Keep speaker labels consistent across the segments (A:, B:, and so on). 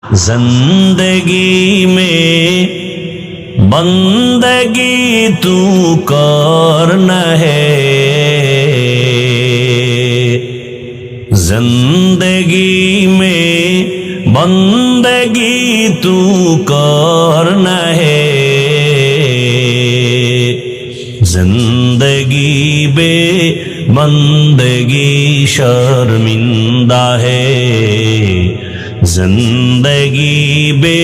A: जिंदगी में बंदगी तू करना है, जिंदगी में बंदगी तू करना है, जिंदगी बे बंदगी शर्मिंदा है, जिंदगी बे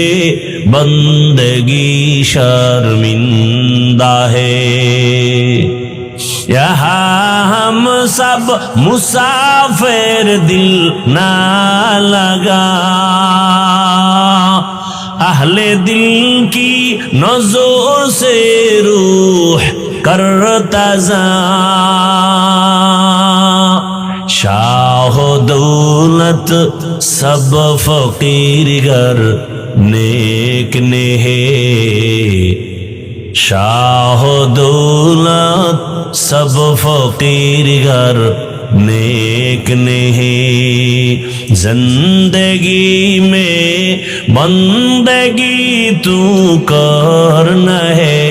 A: बंदगी शर्मिंदा है। यहाँ हम सब मुसाफिर दिल ना लगा, अहले दिल की नज़रों से रूह करता जा, शाह दौलत सब फकीर गर नेक ने है, शाह दौलत सब फकीर गर नेक ने है, जिंदगी में बंदगी तू करना है,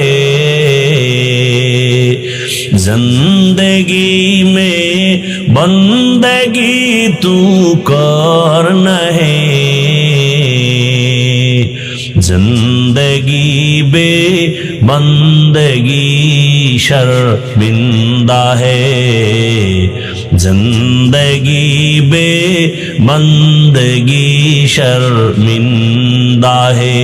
A: जिंदगी में बंदगी तू करना है, जिंदगी बे बंदगी शर्मिंदा है, जिंदगी बे बंदगी शर्मिंदा है।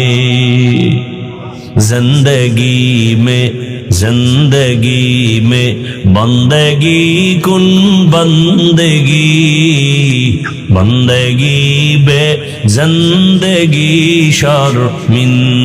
A: जिंदगी में बंदगी कुन बंदगी, बंदगी बे जिंदगी शर्मिंदगी,